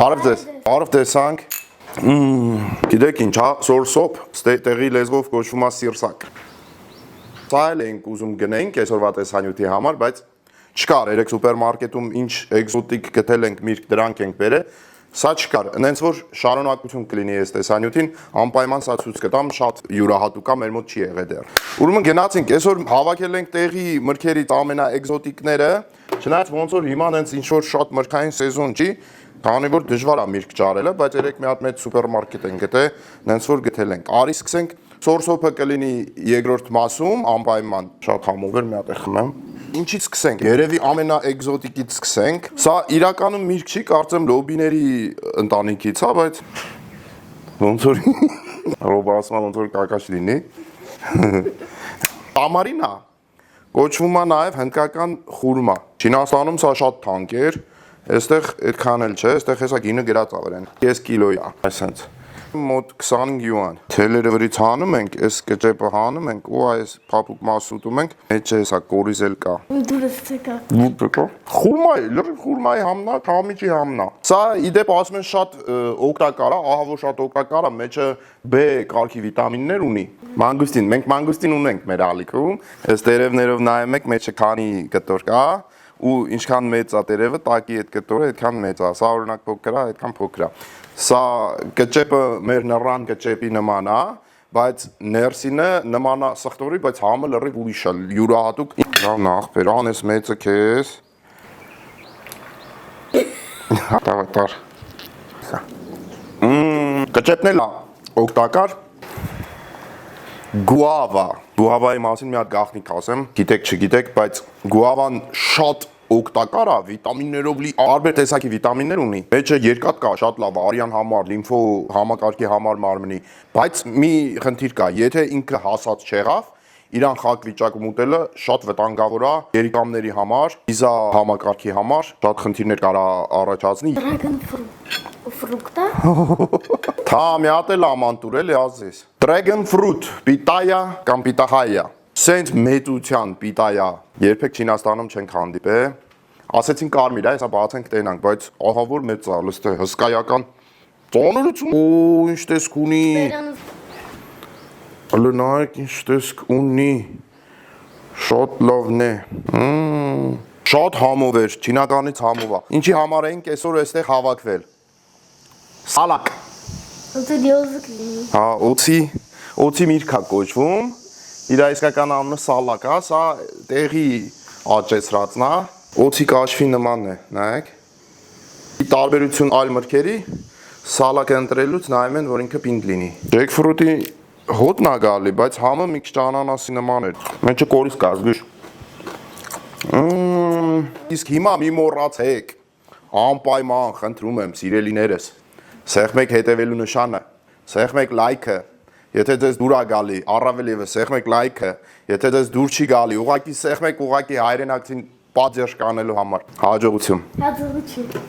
Բարև ձեզ։ Բարև տեսանք։ Գիտեք ինչ, հա, սորսոփ, տեղի լեզվով կոչվում է սիրսակ։ Սա էլ ենք ուզում գնենք այսօրվա տեսանյութի համար, բայց չկար, երեք սուպերմարկետում ինչ էկզոտիկ գտել ենք միրգ, դրանք ենք բերել։ Սա չկար, նենց որ շարունակություն կլինի այս տեսանյութին, անպայման սա ցույց կտամ, շատ յուրահատուկ է, մեր մոտ չի եղել դեռ։ Ուրեմն գնացինք, այսօր հավաքել ենք տեղի մրգերից ամենաէկզոտիկները, չնայած ոնց որ հիմա նենց ինչ որ շատ մրգային սեզոն չի, քանի որ դժվար է միրգ ճարելը, բայց երեք մի հատ մեծ սուպերմարկետ ենք գտել, նենց որ գտել ենք։ Արի սկսենք, սորսոփը կլինի երկրորդ մասում, անպայման, շատ համով էր, մի հատ խմեմ։ Ինչից սկսենք, երևի ամենաէկզոտիկից սկսենք, սա իրականում միրգ չի, կարծեմ լոբիների ընտանիքից, հա, բայց ոնց որ Ռոբը ասում է ոնց որ կակաշ լինի։ Տամարինա կոչվում է նաև հնդկական խուրմա։ Չինաստանում սա շատ թանկ էր, այստեղ այդքան էլ չէ, այստեղ հեսա գինը գրած ա վրան։ 5 կիլո է, այսպես։ Մոտ 25 յուան։ Թելերը վրից հանում ենք, այս կճեպը հանում ենք ու այս փափուկ մասը ուտում ենք, մեջը հեսա կորիզել կա։ Դուրս ցեկա։ Դուկա։ Խուրմայի, լրիվ խուրմայի համնա, քամիջի համնա։ Սա իդեպ ասում են շատ օգտակար է, ահա որ շատ օգտակար է, մեջը B կարգի վիտամիններ ունի։ Մանգուստին, մենք մանգուստին ունենք մեր ալիքում, այս տերևներով նայում եք, մեջը քանի կտոր կա, ու ինչքան մեծ է տերևը, տակի այդ կտորը այդքան մեծ է, սա օրինակ փոքր է, այդքան փոքր է։ Սա կճեպը մեր նռան կճեպի նման է, բայց ներսինը նման է սխտորի, բայց համը լրիվ ուրիշ է, յուրահատուկ։ Լավ նախբեր, անես մեծը քեզ։ Տար։ Կճեպն էլ է օգտակար։ Գուավայի մասին մի հատ գաղտնիք ասեմ, գիտեք չգիտեք, բայց գուավան շատ օգտակար է, վիտամիններով լի, տարբեր տեսակի վիտամիններ ունի։ Մեջը երկաթ կա, շատ լավ, արյան համար, լիմֆո համակարգի համար մարմնի, բայց մի խնդիր կա, եթե ինքը հասած չեղավ, իրան խակ վիճակում ուտելը շատ վտանգավոր է երիկամների համար, վիզա համակարգի համար, շատ խնդիրներ կարա առաջացնի։ Dragon fruit-ը։ Թա մի հատ էլ ամանտուր էլի ազես։ Dragon fruit, պիտայա կամ պիտահայա։ Սենց մեծության պիտայա երբեք Չինաստանում չենք հանդիպել։ Ասեցին կարմիր է, հեսա բացենք տենանք, բայց ահա որ մեծ է, լստե հսկայական ծանրություն։ Օ, ինչ տեսք ունի։ Լնայք ինչ տեսք ունի։ Շատ լավն է։ Շատ համով էր, չինականից համով է։ Ինչի համար էինք այսօր այստեղ հավաքվել։ Սալակ։ Հա, օծի միրգ է կոչվում։ Իր իսկական անունը սալակ է, սա տեղի աճեցրածն է, օծի կաշվի նմանն է, նայեք։ Տարբերություն այլ մրգերի, սալակը ընտրելուց նայում են, որ ինքը պինդ լինի։ Ջեքֆրուտի հոտն է գալի, բայց համը մի քիչ անանասի նման էր, մեջը կորիզ կա, զգույշ։ Իսկ հիմա մի մոռացեք, անպայման խնդրում եմ սիրելիներս, սեղմեք հետևելու նշանը, սեղմեք լայքը, եթե ձեզ դուր է գալի, առավել ևս սեղմեք լայքը, եթե ձեզ դուր չի գալի, ուղղակի սեղմեք ուղղակի հայրենակցին պատժ կանելու համար։ Հաջողություն։ Հաջողություն։